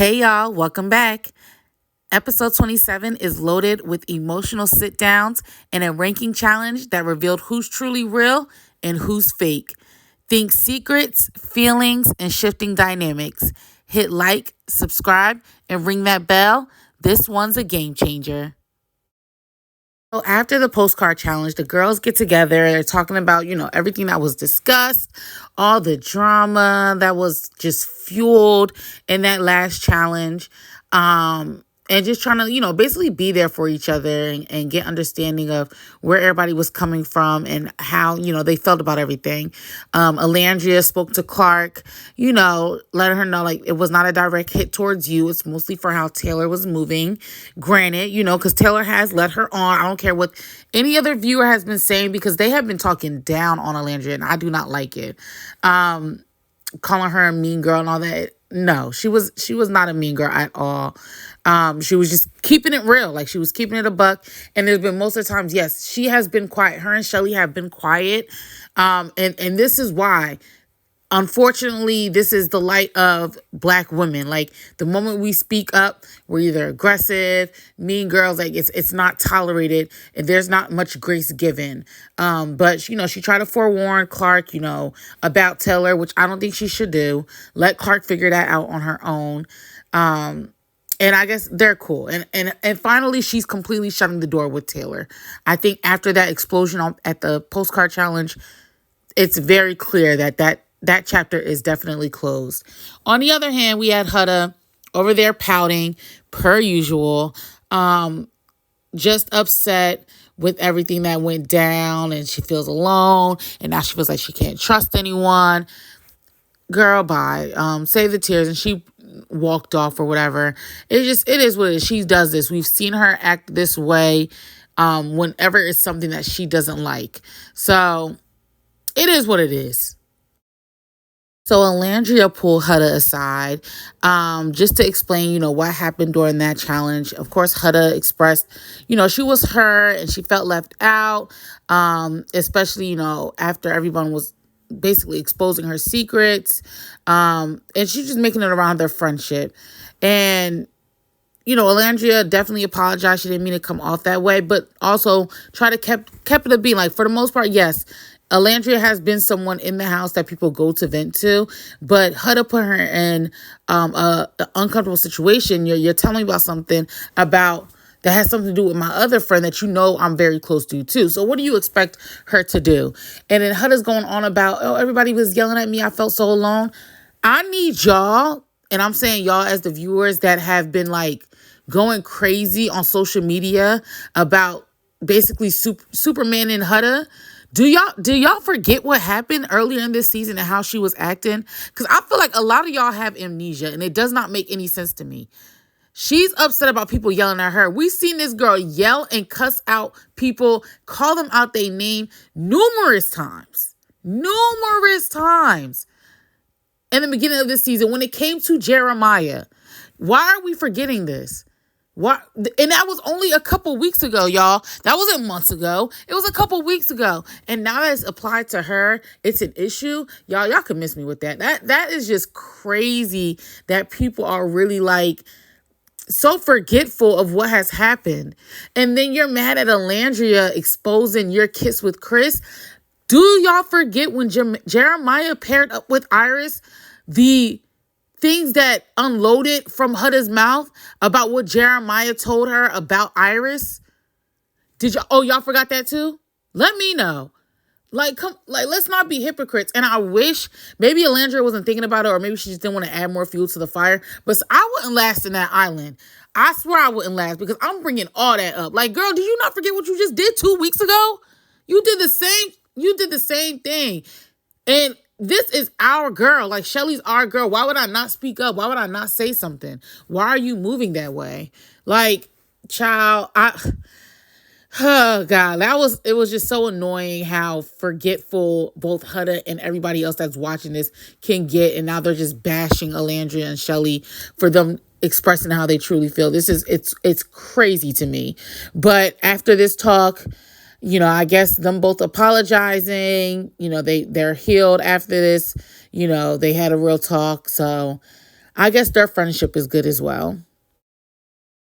Hey y'all, welcome back. Episode 27 is loaded with emotional sit downs and a ranking challenge that revealed who's truly real and who's fake. Think secrets, feelings, and shifting dynamics. Hit like, subscribe, and ring that bell. This one's a game changer. So after the postcard challenge, the girls get together. They're talking about, everything that was discussed, all the drama that was just fueled in that last challenge. And just trying to, basically be there for each other and get understanding of where everybody was coming from and how, they felt about everything. Olandria spoke to Clark, letting her know, like, it was not a direct hit towards you. It's mostly for how Taylor was moving. Granted, because Taylor has let her on. I don't care what any other viewer has been saying because they have been talking down on Olandria, and I do not like it. Calling her a mean girl and all that. No, she was not a mean girl at all. She was just keeping it real. Like, she was keeping it a buck. And there's been most of the times, yes, she has been quiet. Her and Shelley have been quiet. And this is why. Unfortunately, this is the light of Black women. Like, the moment we speak up, we're either aggressive, mean girls. Like, it's not tolerated, and there's not much grace given. But she tried to forewarn Clark, about Taylor, which I don't think she should do. Let Clark figure that out on her own. And I guess they're cool. And finally, she's completely shutting the door with Taylor. I think after that explosion at the postcard challenge, it's very clear that chapter is definitely closed. On the other hand, we had Huda over there pouting, per usual, just upset with everything that went down, and she feels alone, and now she feels like she can't trust anyone. Girl, bye. Save the tears, and she walked off or whatever. It is what it is. She does this. We've seen her act this way whenever it's something that she doesn't like. So it is what it is. So Olandria pulled Huda aside just to explain, what happened during that challenge. Of course, Huda expressed, she was hurt and she felt left out, especially, after everyone was basically exposing her secrets. And she's just making it around their friendship. And Olandria definitely apologized. She didn't mean to come off that way, but also try to kept it a being. Like, for the most part, yes, Olandria has been someone in the house that people go to vent to, but Huda put her in a uncomfortable situation. You're telling me about something that has something to do with my other friend that I'm very close to too. So what do you expect her to do? And then Huda's going on about, oh, everybody was yelling at me. I felt so alone. I need y'all, and I'm saying y'all as the viewers that have been like going crazy on social media about basically Superman and Huda. Do y'all forget what happened earlier in this season and how she was acting? Because I feel like a lot of y'all have amnesia, and it does not make any sense to me. She's upset about people yelling at her. We've seen this girl yell and cuss out people, call them out their name numerous times. Numerous times. In the beginning of this season, when it came to Jeremiah. Why are we forgetting this? What? And that was only a couple weeks ago, y'all. That wasn't months ago. It was a couple weeks ago. And now that it's applied to her, it's an issue. Y'all can miss me with that. That is just crazy that people are really like so forgetful of what has happened. And then you're mad at Olandria exposing your kiss with Chris. Do y'all forget when Jeremiah paired up with Iris, the things that unloaded from Huda's mouth about what Jeremiah told her about Iris? Y'all forgot that too? Let me know. Let's not be hypocrites. And I wish maybe Olandria wasn't thinking about it, or maybe she just didn't want to add more fuel to the fire. But I wouldn't last in that island. I swear I wouldn't last, because I'm bringing all that up. Like, girl, do you not forget what you just did 2 weeks ago? You did the same thing. And this is our girl. Like, Shelley's our girl. Why would I not speak up? Why would I not say something? Why are you moving that way? Like, child, oh God, it was just so annoying how forgetful both Huda and everybody else that's watching this can get. And now they're just bashing Olandria and Shelley for them expressing how they truly feel. It's crazy to me. But after this talk, I guess them both apologizing, they're healed after this, they had a real talk. So I guess their friendship is good as well.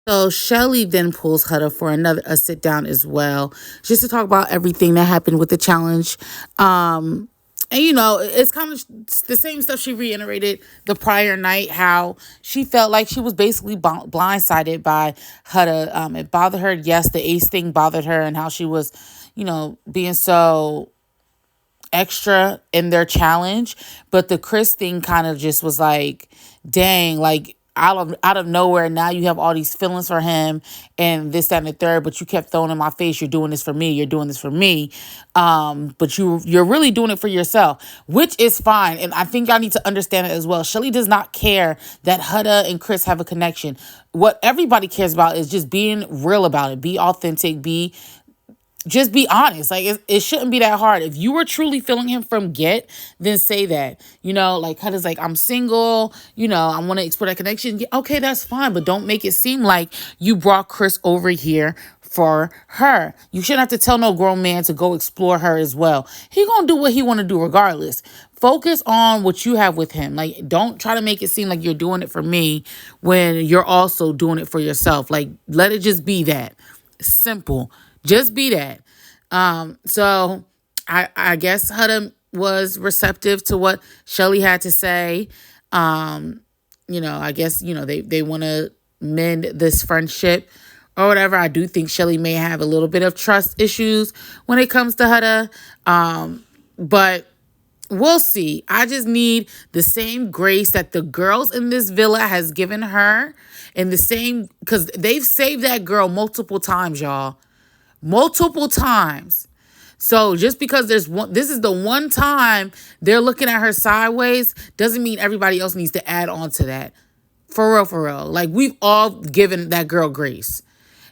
So Shelley then pulls Huda for another a sit down as well, just to talk about everything that happened with the challenge. And it's kind of the same stuff she reiterated the prior night, how she felt like she was basically blindsided by Huda. It bothered her. Yes, the ace thing bothered her, and how she was, being so extra in their challenge. But the Chris thing kind of just was like, dang, like out of nowhere, now you have all these feelings for him and this, that, and the third, but you kept throwing in my face, you're doing this for me, you're doing this for me. But you're really doing it for yourself, which is fine. And I think I need to understand it as well. Shelley does not care that Huda and Chris have a connection. What everybody cares about is just being real about it. Be authentic, just be honest. Like, it shouldn't be that hard. If you were truly feeling him from get, then say that. Like Huda's like, I'm single, I want to explore that connection. Yeah, okay, that's fine. But don't make it seem like you brought Chris over here for her. You shouldn't have to tell no grown man to go explore her as well. He gonna do what he want to do regardless. Focus on what you have with him. Like, don't try to make it seem like you're doing it for me when you're also doing it for yourself. Like, let it just be that. Simple. Just be that. So I guess Huda was receptive to what Shelley had to say. I guess, they want to mend this friendship or whatever. I do think Shelley may have a little bit of trust issues when it comes to Huda. But we'll see. I just need the same grace that the girls in this villa has given her, and the same, because they've saved that girl multiple times, y'all. Multiple times. So just because this is the one time they're looking at her sideways, doesn't mean everybody else needs to add on to that. For real, for real. Like, we've all given that girl grace.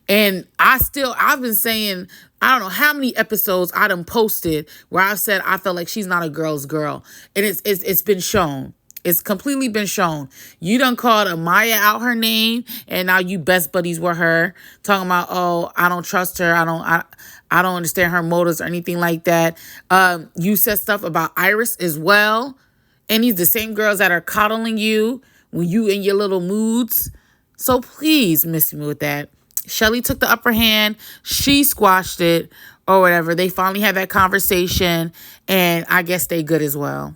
And I've been saying, I don't know how many episodes I done posted where I said I felt like she's not a girl's girl. And it's been shown. It's completely been shown. You done called Amaya out her name, and now you best buddies with her, talking about, oh, I don't trust her. I don't understand her motives or anything like that. You said stuff about Iris as well. And these the same girls that are coddling you when you in your little moods. So please miss me with that. Shelley took the upper hand. She squashed it or whatever. They finally had that conversation, and I guess they good as well.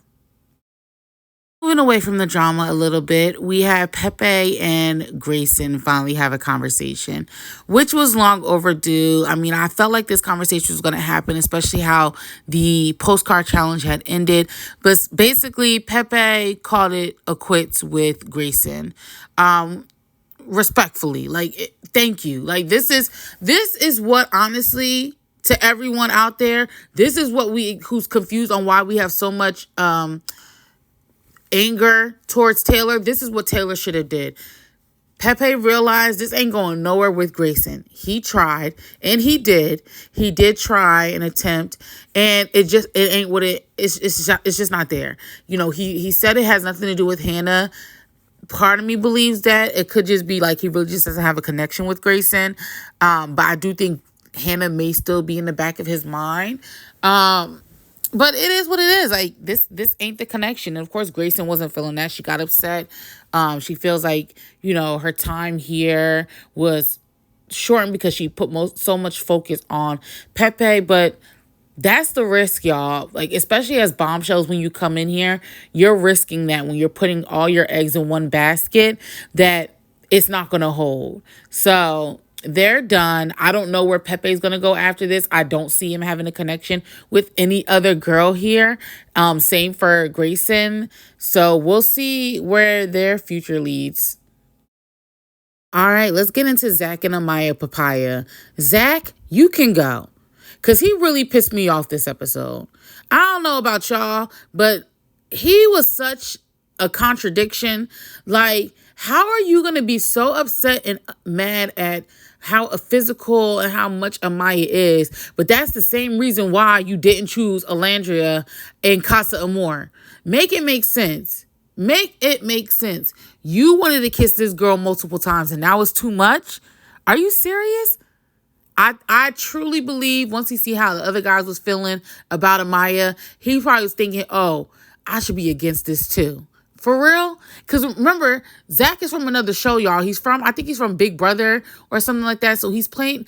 Moving away from the drama a little bit, we had Pepe and Grayson finally have a conversation, which was long overdue. I mean, I felt like this conversation was going to happen, especially how the postcard challenge had ended. But basically, Pepe called it a quits with Grayson. Respectfully, like, thank you. Like, this is what, honestly, to everyone out there, this is what who's confused on why we have so much anger towards Taylor. This is what Taylor should have did. Pepe realized this ain't going nowhere with Grayson. He tried, and he did. He did try an attempt, and it ain't what it's just not there. He said it has nothing to do with Hannah. Part of me believes that it could just be like he really just doesn't have a connection with Grayson. But I do think Hannah may still be in the back of his mind. But it is what it is. Like, this ain't the connection. And of course, Grayson wasn't feeling that. She got upset. She feels like, her time here was shortened because she put so much focus on Pepe. But that's the risk, y'all. Like, especially as bombshells, when you come in here, you're risking that when you're putting all your eggs in one basket, that it's not going to hold. So they're done. I don't know where Pepe's going to go after this. I don't see him having a connection with any other girl here. Same for Grayson. So we'll see where their future leads. All right, let's get into Zack and Amaya Papaya. Zack, you can go. Because he really pissed me off this episode. I don't know about y'all, but he was such a contradiction. Like, how are you going to be so upset and mad at how physical and how much Amaya is, but that's the same reason why you didn't choose Olandria and Casa Amor? Make it make sense. Make it make sense. You wanted to kiss this girl multiple times, and now it's too much? Are you serious? I truly believe once he see how the other guys was feeling about Amaya, he probably was thinking, oh, I should be against this too. For real? Because remember, Zack is from another show, y'all. I think he's from Big Brother or something like that. So he's playing.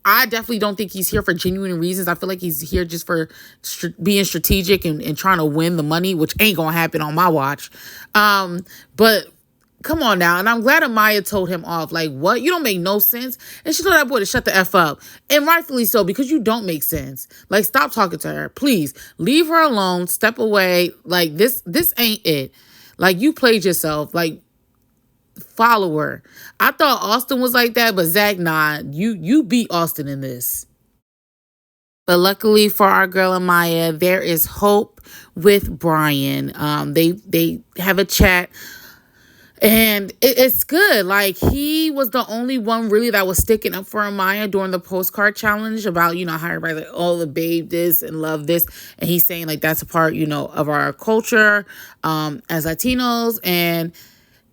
I definitely don't think he's here for genuine reasons. I feel like he's here just for being strategic and trying to win the money, which ain't going to happen on my watch. But come on now. And I'm glad Amaya told him off. Like, what? You don't make no sense. And she told that boy to shut the F up. And rightfully so, because you don't make sense. Like, stop talking to her. Please. Leave her alone. Step away. Like, this ain't it. Like, you played yourself. Like, follow her. I thought Austin was like that, but Zack, nah. You beat Austin in this. But luckily for our girl Amaya, there is hope with Brian. They have a chat. And it's good. Like, he was the only one really that was sticking up for Amaya during the postcard challenge about, how everybody's like, oh, the babe this and love this. And he's saying, like, that's a part, of our culture as Latinos. And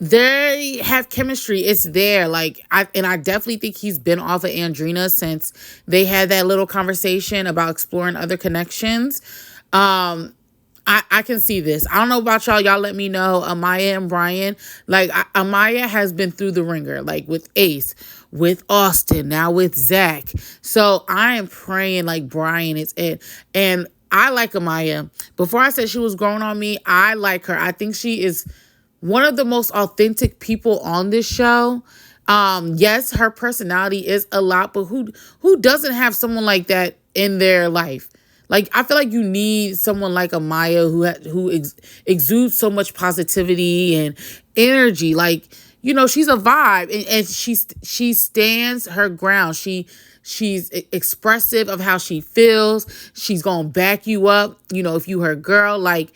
they have chemistry. It's there. Like, I definitely think he's been off of Andrina since they had that little conversation about exploring other connections. I can see this. I don't know about y'all. Y'all let me know. Amaya and Brian. Like, Amaya has been through the ringer. Like, with Ace, with Austin, now with Zack. So, I am praying, like, Brian is it. And I like Amaya. Before I said she was growing on me, I like her. I think she is one of the most authentic people on this show. Yes, her personality is a lot, but who doesn't have someone like that in their life? Like, I feel like you need someone like Amaya who exudes so much positivity and energy. Like, she's a vibe, and she stands her ground. She's expressive of how she feels. She's gonna back you up. If you her girl, like.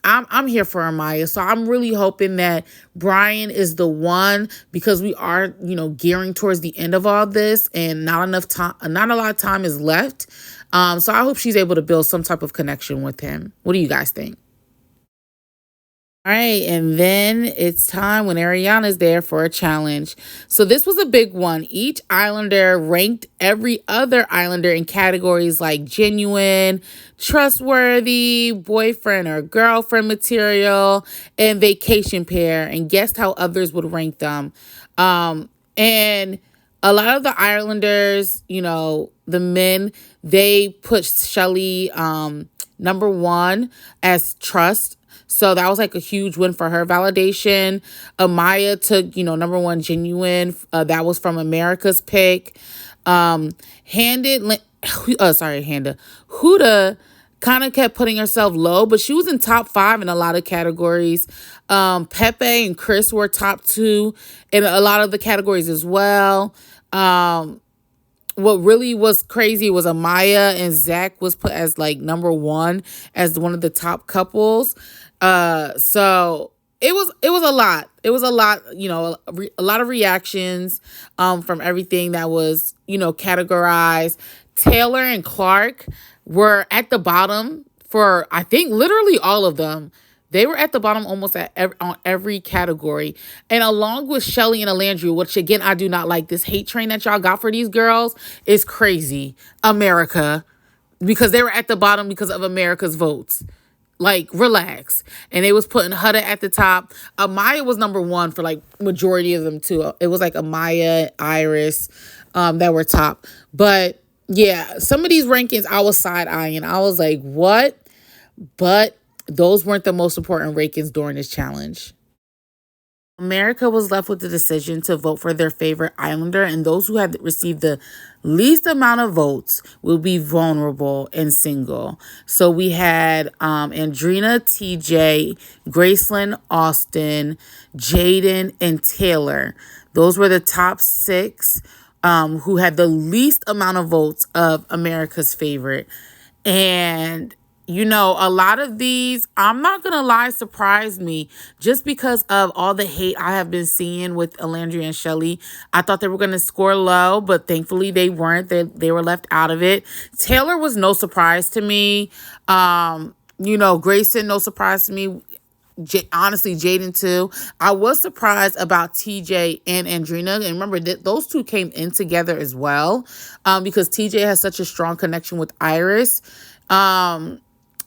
I'm here for Amaya. So I'm really hoping that Brian is the one, because we are, gearing towards the end of all this and not a lot of time is left. So I hope she's able to build some type of connection with him. What do you guys think? All right, and then it's time when Ariana's there for a challenge. So this was a big one. Each Islander ranked every other Islander in categories like genuine, trustworthy, boyfriend or girlfriend material, and vacation pair, and guessed how others would rank them. And a lot of the Islanders, the men, they put Shelley number one as trust. So that was like a huge win for her validation. Amaya took, number one genuine. That was from America's pick. Huda kind of kept putting herself low, but she was in top 5 in a lot of categories. Pepe and Chris were top 2 in a lot of the categories as well. What really was crazy was Amaya and Zack was put as like number 1 as one of the top couples. So it was a lot. It was a lot, a lot of reactions from everything that was, categorized. Taylor and Clark were at the bottom for, I think, literally all of them. They were at the bottom almost on every category. And along with Chelley and Olandria, which, again, I do not like. This hate train that y'all got for these girls is crazy. America. Because they were at the bottom because of America's votes. Like, relax. And they was putting Huda at the top. Amaya was number 1 for, like, majority of them, too. It was, like, Amaya, Iris that were top. But, yeah, some of these rankings I was side-eyeing. I was like, what? But those weren't the most important rankings during this challenge. America was left with the decision to vote for their favorite Islander, and those who had received the least amount of votes will be vulnerable and single. So we had Andrina, TJ, Graceland, Austin, Jaden, and Taylor. Those were the top 6 who had the least amount of votes of America's favorite. And a lot of these, I'm not going to lie, surprised me just because of all the hate I have been seeing with Olandria and Shelley. I thought they were going to score low, but thankfully they weren't. They were left out of it. Taylor was no surprise to me. Grayson, no surprise to me. Honestly, Jaden too. I was surprised about TJ and Andrina. And remember, those two came in together as well because TJ has such a strong connection with Iris.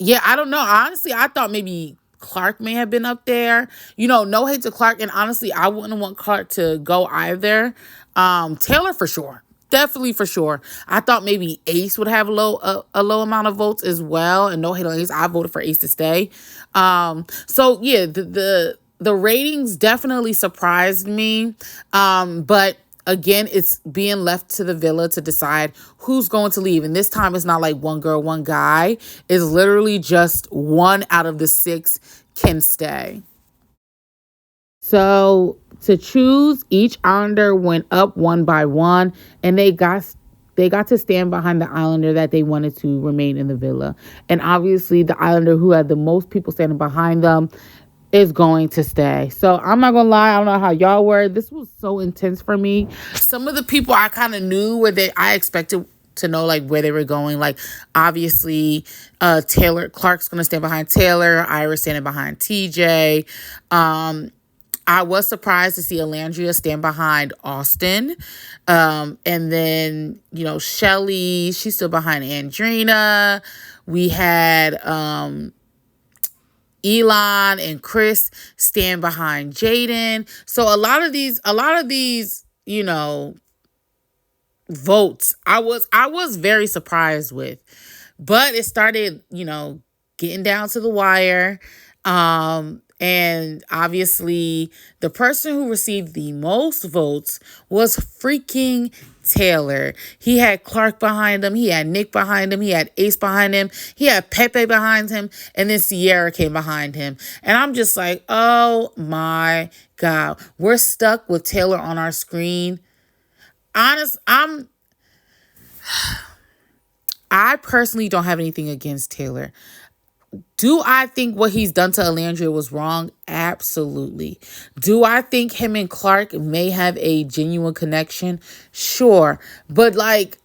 Yeah, I don't know. Honestly, I thought maybe Clark may have been up there. No hate to Clark, and honestly, I wouldn't want Clark to go either. Taylor for sure. Definitely for sure. I thought maybe Ace would have a low amount of votes as well, and no hate on Ace. I voted for Ace to stay. So yeah, the ratings definitely surprised me. But again, it's being left to the villa to decide who's going to leave. And this time it's not like one girl, one guy. It's literally just one out of the 6 can stay. So to choose, each islander went up one by one, and they got to stand behind the islander that they wanted to remain in the villa. And obviously the islander who had the most people standing behind them is going to stay. So I'm not gonna lie, I don't know how y'all were. This was so intense for me. Some of the people I kind of knew I expected to know like where they were going. Like obviously Taylor Clark's gonna stand behind Taylor, Iris standing behind TJ. I was surprised to see Olandria stand behind Austin. And then, Shelley, she stood behind Andrina. We had Elon and Chris stand behind Jaden. So a lot of these, votes, I was very surprised with. But it started, getting down to the wire. And obviously the person who received the most votes was freaking Taylor. He had Clark behind him. He had Nick behind him. He had Ace behind him. He had Pepe behind him. And then Sierra came behind him. And I'm just like, oh my God. We're stuck with Taylor on our screen. I personally don't have anything against Taylor. Do I think what he's done to Olandria was wrong? Absolutely. Do I think him and Clark may have a genuine connection? Sure. But maybe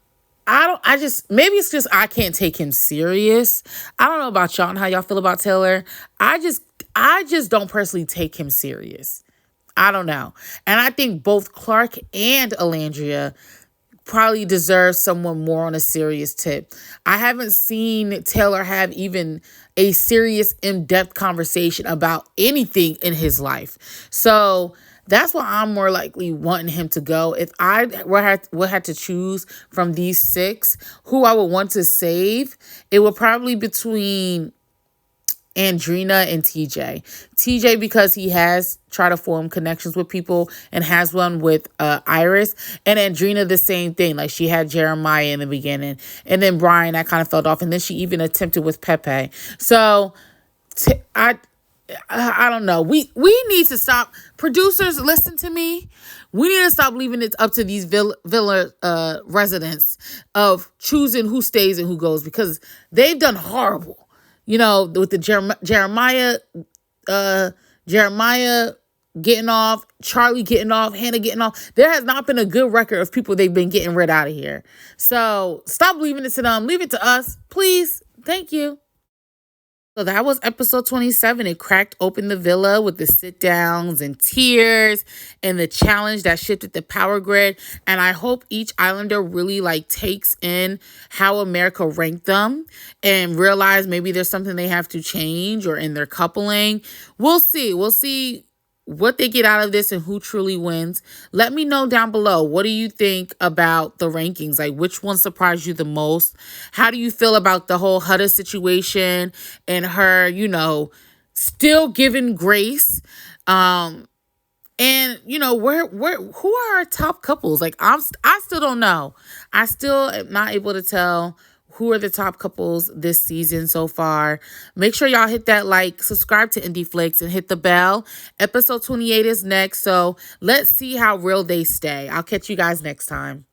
it's just I can't take him serious. I don't know about y'all and how y'all feel about Taylor. I just don't personally take him serious. I don't know. And I think both Clark and Olandria probably deserve someone more on a serious tip. I haven't seen Taylor have even a serious, in-depth conversation about anything in his life. So that's why I'm more likely wanting him to go. If I would have to choose from these 6 who I would want to save, it would probably be between Andrina and TJ. TJ because he has tried to form connections with people and has one with Iris. And Andrina the same thing. Like she had Jeremiah in the beginning. And then Brian, that kind of fell off. And then she even attempted with Pepe. So I don't know. We need to stop. Producers, listen to me. We need to stop leaving it up to these villa residents of choosing who stays and who goes, because they've done horrible. With the Jeremiah getting off, Charlie getting off, Hannah getting off. There has not been a good record of people they've been getting rid out of here. So stop leaving it to them. Leave it to us, please. Thank you. So that was episode 27. It cracked open the villa with the sit downs and tears and the challenge that shifted the power grid. And I hope each islander really takes in how America ranked them and realize maybe there's something they have to change or in their coupling. We'll see. We'll see what they get out of this and who truly wins. Let me know down below. What do you think about the rankings? Which one surprised you the most? How do you feel about the whole Huda situation and her, still giving grace? And who are our top couples? I still don't know. I still am not able to tell who are the top couples this season so far. Make sure y'all hit that subscribe to InDFlix, and hit the bell. Episode 28 is next, so let's see how real they stay. I'll catch you guys next time.